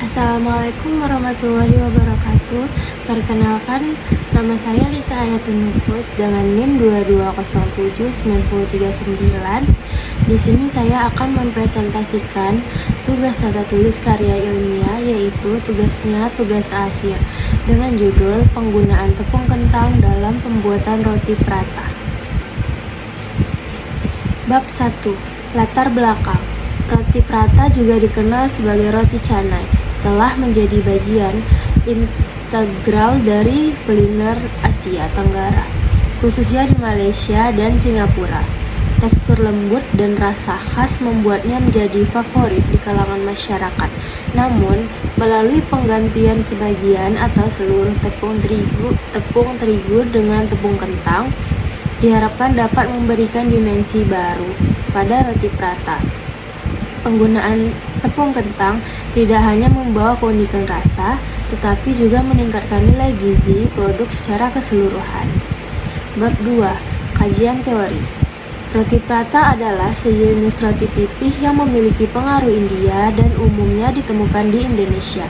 Assalamualaikum warahmatullahi wabarakatuh. Perkenalkan, nama saya Lisa Hayatun Nufus dengan NIM 22079339. Di sini saya akan mempresentasikan tugas tata tulis karya ilmiah, yaitu tugas akhir dengan judul Penggunaan tepung kentang dalam pembuatan roti prata. Bab 1. Latar belakang. Roti prata juga dikenal sebagai roti canai, telah menjadi bagian integral dari kuliner Asia Tenggara, khususnya di Malaysia dan Singapura. Tekstur lembut dan rasa khas membuatnya menjadi favorit di kalangan masyarakat. Namun, melalui penggantian sebagian atau seluruh tepung terigu dengan tepung kentang, diharapkan dapat memberikan dimensi baru pada roti prata. Penggunaan tepung kentang tidak hanya membawa keunikan rasa, tetapi juga meningkatkan nilai gizi produk secara keseluruhan. Bab 2. Kajian teori. Roti prata adalah sejenis roti pipih yang memiliki pengaruh India dan umumnya ditemukan di Indonesia.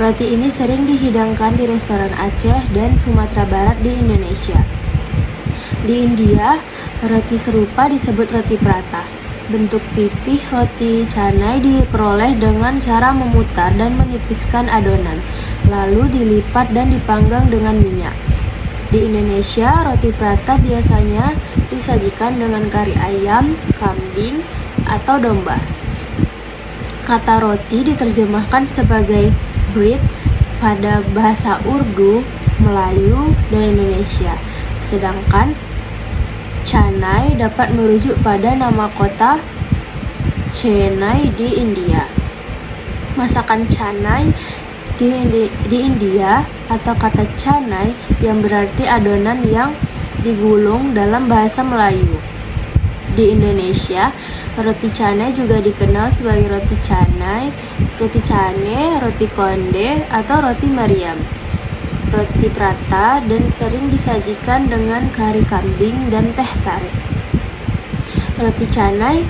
Roti ini sering dihidangkan di restoran Aceh dan Sumatera Barat di Indonesia. Di India, roti serupa disebut roti prata. Bentuk pipih roti canai diperoleh dengan cara memutar dan menipiskan adonan, lalu dilipat dan dipanggang dengan minyak. Di Indonesia, roti prata biasanya disajikan dengan kari ayam, kambing, atau domba. Kata roti diterjemahkan sebagai bread pada bahasa Urdu, Melayu, dan Indonesia, sedangkan canai dapat merujuk pada nama kota Chennai di India. Masakan canai di India atau kata canai yang berarti adonan yang digulung dalam bahasa Melayu. Di Indonesia, roti canai juga dikenal sebagai roti canai, roti cane, roti konde, atau roti Mariam. Roti prata dan sering disajikan dengan kari kambing dan teh tarik. Roti canai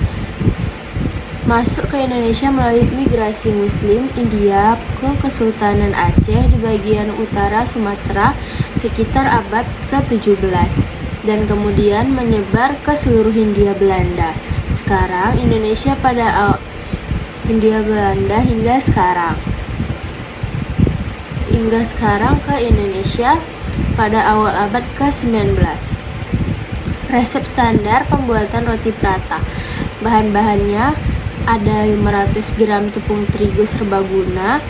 masuk ke Indonesia melalui migrasi Muslim India ke Kesultanan Aceh di bagian utara Sumatera sekitar abad ke-17 dan kemudian menyebar ke seluruh Hindia Belanda. Sekarang Indonesia pada Hindia Belanda hingga sekarang ke Indonesia pada awal abad ke-19. Resep standar pembuatan roti prata. Bahan-bahannya ada 500 gram tepung terigu serbaguna,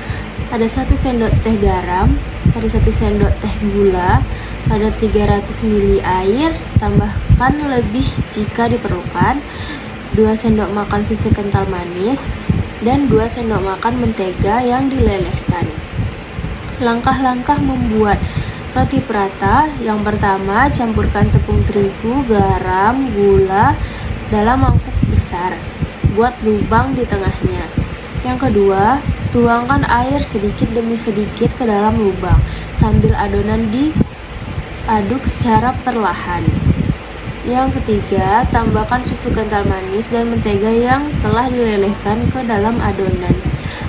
ada 1 sendok teh garam, ada 1 sendok teh gula, ada 300 ml air, tambahkan lebih jika diperlukan, 2 sendok makan susu kental manis, dan 2 sendok makan mentega yang dilelehkan. Langkah-langkah membuat roti prata. Yang pertama, campurkan tepung terigu, garam, gula dalam mangkuk besar. Buat lubang di tengahnya. Yang kedua, tuangkan air sedikit demi sedikit ke dalam lubang sambil adonan diaduk secara perlahan. Yang ketiga, tambahkan susu kental manis dan mentega yang telah dilelehkan ke dalam adonan.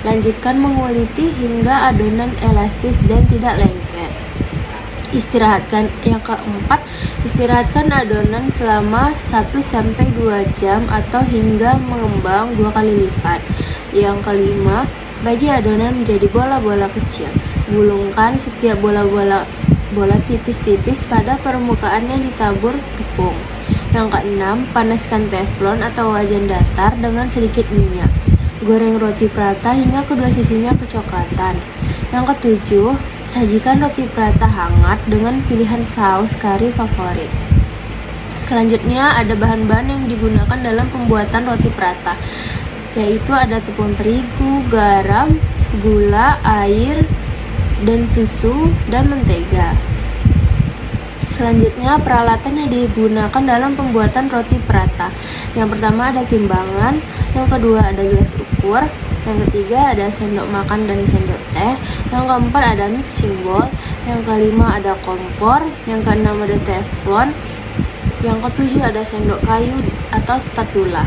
Lanjutkan menguliti hingga adonan elastis dan tidak lengket. Yang keempat, istirahatkan adonan selama 1-2 jam atau hingga mengembang 2 kali lipat. Yang kelima, bagi adonan menjadi bola-bola kecil. Gulungkan setiap bola tipis-tipis pada permukaan yang ditabur tepung. Yang keenam, panaskan teflon atau wajan datar dengan sedikit minyak. Goreng roti prata hingga kedua sisinya kecoklatan. Yang ketujuh, sajikan roti prata hangat dengan pilihan saus kari favorit. Selanjutnya ada bahan-bahan yang digunakan dalam pembuatan roti prata, yaitu ada tepung terigu, garam, gula, air, dan susu, dan mentega. Selanjutnya, peralatan yang digunakan dalam pembuatan roti prata. Yang pertama ada timbangan, yang kedua ada gelas ukur, yang ketiga ada sendok makan dan sendok teh, yang keempat ada mixing bowl, yang kelima ada kompor, yang keenam ada teflon, yang ketujuh ada sendok kayu atau spatula.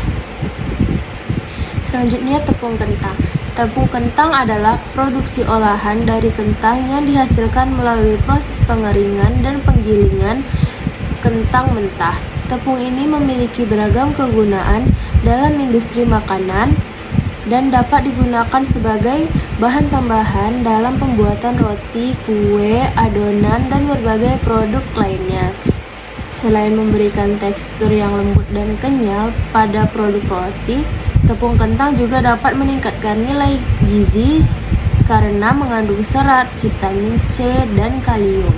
Selanjutnya tepung kentang. Tepung kentang adalah produksi olahan dari kentang yang dihasilkan melalui proses pengeringan dan penggilingan kentang mentah. Tepung ini memiliki beragam kegunaan dalam industri makanan dan dapat digunakan sebagai bahan tambahan dalam pembuatan roti, kue, adonan, dan berbagai produk lainnya. Selain memberikan tekstur yang lembut dan kenyal pada produk roti, tepung kentang juga dapat meningkatkan nilai gizi karena mengandung serat, vitamin C, dan kalium.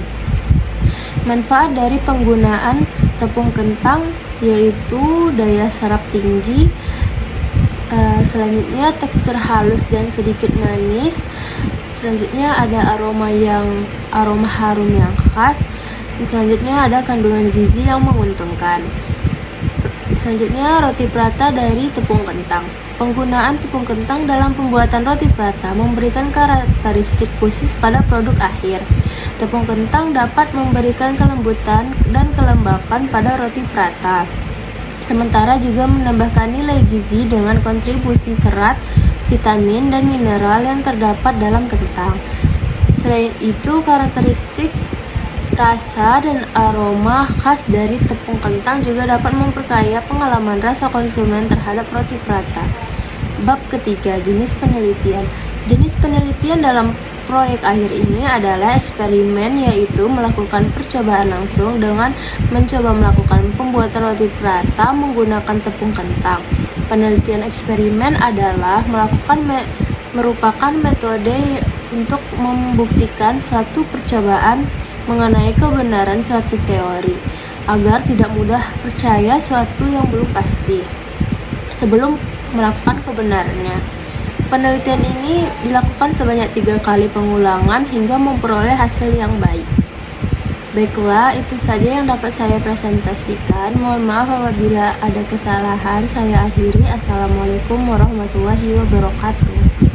Manfaat dari penggunaan tepung kentang yaitu daya serap tinggi, selanjutnya tekstur halus dan sedikit manis, selanjutnya ada aroma harum yang khas, dan selanjutnya ada kandungan gizi yang menguntungkan. Selanjutnya roti prata dari tepung kentang. Penggunaan tepung kentang dalam pembuatan roti prata memberikan karakteristik khusus pada produk akhir. Tepung kentang dapat memberikan kelembutan dan kelembapan pada roti prata, sementara juga menambahkan nilai gizi dengan kontribusi serat, vitamin, dan mineral yang terdapat dalam kentang. Selain itu, karakteristik rasa dan aroma khas dari tepung kentang juga dapat memperkaya pengalaman rasa konsumen terhadap roti prata. Bab ketiga, jenis penelitian. Jenis penelitian dalam proyek akhir ini adalah eksperimen, yaitu melakukan percobaan langsung dengan mencoba melakukan pembuatan roti prata menggunakan tepung kentang. Penelitian eksperimen adalah merupakan metode untuk membuktikan suatu percobaan mengenai kebenaran suatu teori, agar tidak mudah percaya suatu yang belum pasti sebelum melakukan kebenarannya. Penelitian ini dilakukan sebanyak 3 kali pengulangan hingga memperoleh hasil yang baik. Baiklah, itu saja yang dapat saya presentasikan. Mohon maaf apabila ada kesalahan. Saya akhiri. Assalamualaikum warahmatullahi wabarakatuh.